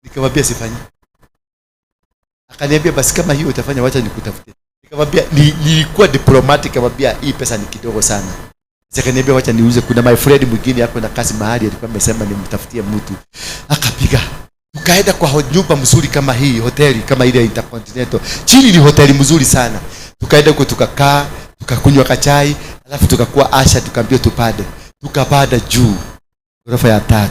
S1: Nikamwambia sifanyi. Akaniambia basi kama hiyo utafanya wacha nikutafute. Nikamwambia nilikuwa diplomatic, nikamwambia hii pesa ni kidogo sana. Akaniambia wacha niuze, kuna my friend mwingine hapo na kazi mahali alikuwa amesema nimtafutie mtu. Akapiga. Tukaenda kwa nyumba mzuri kama hii, hoteli kama ile Intercontinental. Chini ni hoteli mzuri sana. Tukaenda huko tukakaa, tukakunywa kachai, alafu tukakuwa asha, tukaambia tupande. Tukapanda juu ghorofa ya 3.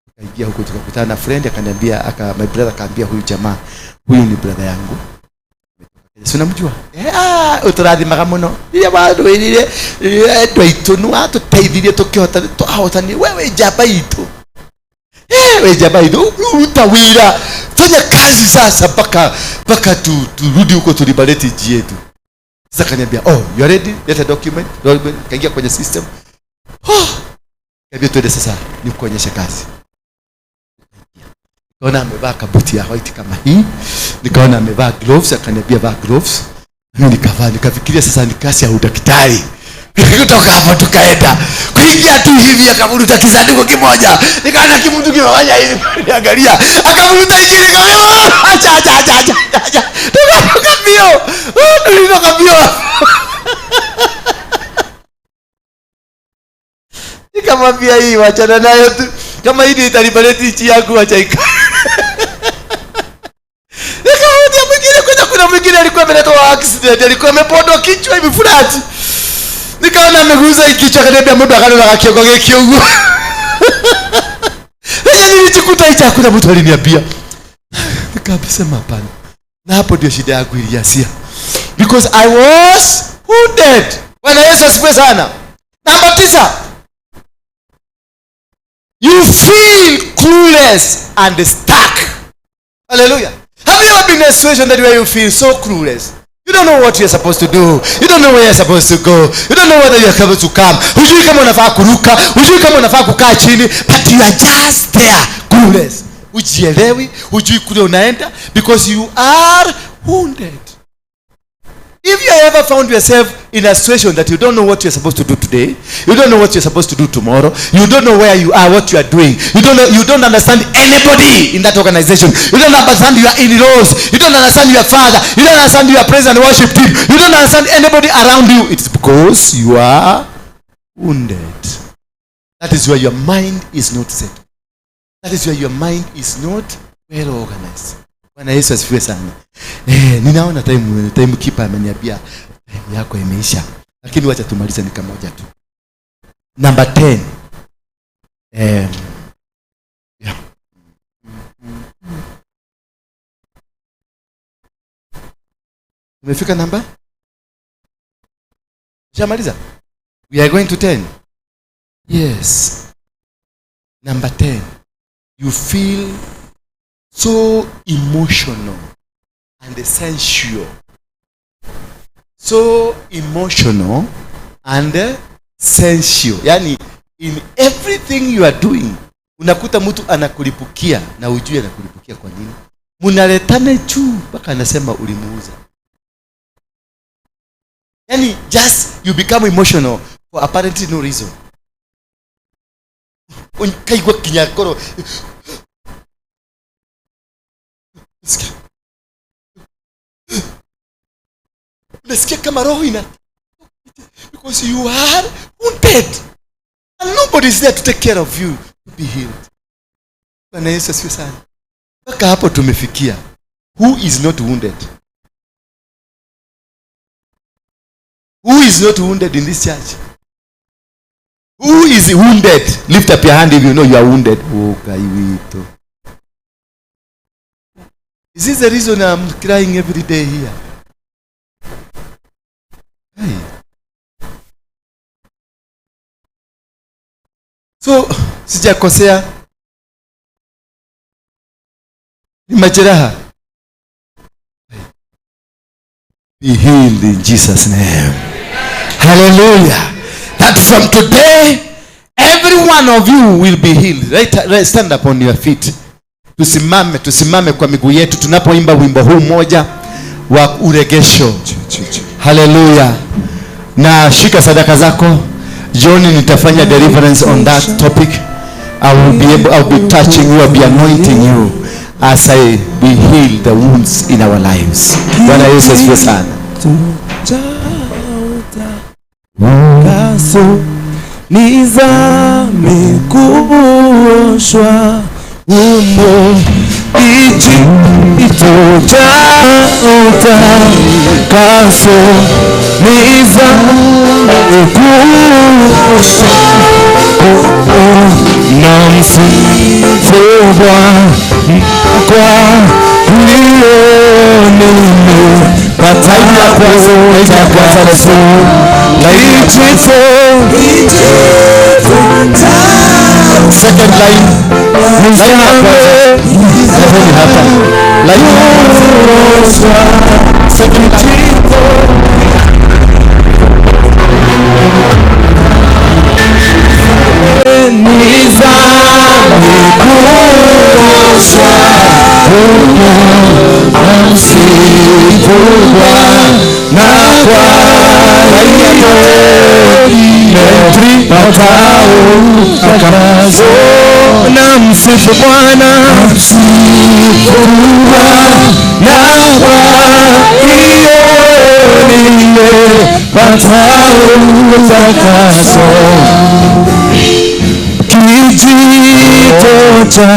S1: Tukaingia huko tukakutana na friend, akaniambia my brother akaambia huyu jamaa, huyu ni brother yangu. Si unamjua? Utradhi magamono. Ile bado ile twaitunu ato taidhirie tokihota ahotani wewe jabaito. Wewe jabaito utawira. Fanya kazi sasa paka turudi huko tulibalete ji yetu. Sasa kaniambia, "Oh, you are ready? Let a document." Kaingia kwenye system. Kabla tuende sasa nikuonyeshe kazi. Nikaona amevaa kabuti ya white kama hii. Nikaona amevaa gloves, akaniambia vaa gloves. Mimi nikavaa, nikafikiria sasa ni kazi ya udaktari. Kutoka hapo tukaenda. Kuingia tu hivi akavuruta kisanduku kimoja. Nikaona kimuntu kimefanya hivi. Niangalia, akavuruta ingine kama acha. Tukatoka mbio. Tulitoka mbio. Nikamwambia hii wachana nayo tu. Kama hii italibaleti ichi yangu acha ika. Nikamwambia mwingine kuna mwingine alikuwa ameletwa accident, alikuwa amepondwa kichwa hivi flat. Nikaona ameguza kichwa, akaniambia muda akana kioko kiungu. Nilikuta hicho hakuna mtu aliniambia. Nikasema hapana. Na hapo ndio shida yangu ilianzia. Because I was wounded. Bwana Yesu asifiwe sana. Namba 9. You feel clueless and stuck. Hallelujah. Have you ever been in a situation that where you feel so clueless? You don't know what you're supposed to do. You don't know where you're supposed to go. You don't know whether you're supposed to come. Hujui kama unafaa kuruka, hujui kama unafaa kukaa chini, but you are just there, clueless. Hujielewi, hujui kule unaenda because you are wounded. If you ever found yourself in a situation that you don't know what you're supposed to do today, you don't know what you're supposed to do tomorrow, you don't know where you are, what you are doing, you don't understand anybody in that organization, you don't understand your in-laws, you don't understand your father, you don't understand your praise and worship team, you don't understand anybody around you, it's because you are wounded. That is where your mind is not set. That is where your mind is not well organized. Bwana Yesu asifiwe sana. Ninaona time keeper ameniambia time yako imeisha. Lakini wacha tumalize ni kama moja tu. Number 10. Yeah. Umefika namba? Jamaliza. We are going to 10. Yes. Number 10. You feel so emotional and sensual. So emotional and sensual. Yani in everything you are doing, unakuta mtu anakulipukia na ujue anakulipukia kwa nini. Munaletane juu mpaka anasema ulimuuza. Yani just you become emotional for apparently no reason. kaigwa kinyakoro. Nasikia kama roho ina, because you are wounded and nobody is there to take care of you to be healed. Bwana Yesu asifiwe sana. Mpaka hapo tumefikia. Who is not wounded? Who is not wounded in this church? Who is wounded? Lift up your hand if you know you are wounded. Oh, Kaiwito. Is this the reason I'm crying every day here? Hey. So, sijakosea. Ni majeraha. Be healed in Jesus' name. Hallelujah. That from today, every one of you will be healed. Right, stand up on your feet. Tusimame kwa miguu yetu tunapoimba wimbo huu moja wa uregesho. Hallelujah. Na shika sadaka zako. John nitafanya deliverance on that topic. I'll be touching you, I'll be anointing you as we heal the wounds in our lives. Bwana Yesu asifiwe sana.
S2: Kaso nizame kuoshwa umo iji itotauta. Kaso nizame kuoshwa na msifobwa kwa nilionime pataya kwa so second line na msifu Bwana na hiyo nimepata utakaso. Kijito cha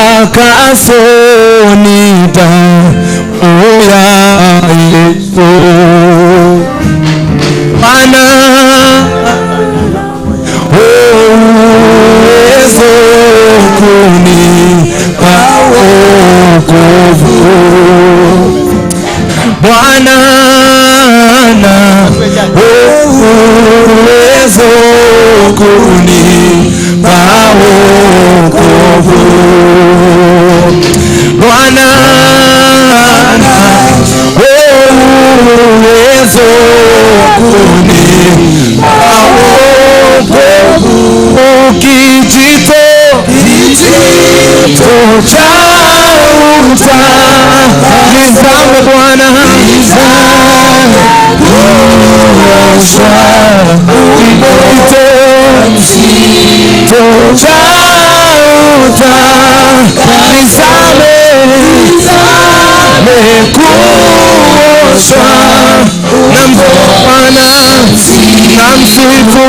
S2: utakaso ni damu ya Yesu. Bwana uwezo kunipa wokovu. Bwana na uwezo kunipa wokovu. Bwana na uwezo kunipa wokovu. Kijito cha nizame Bwana kuoshwa. Kijito cha nizame kuoshwa na Bwana na msifu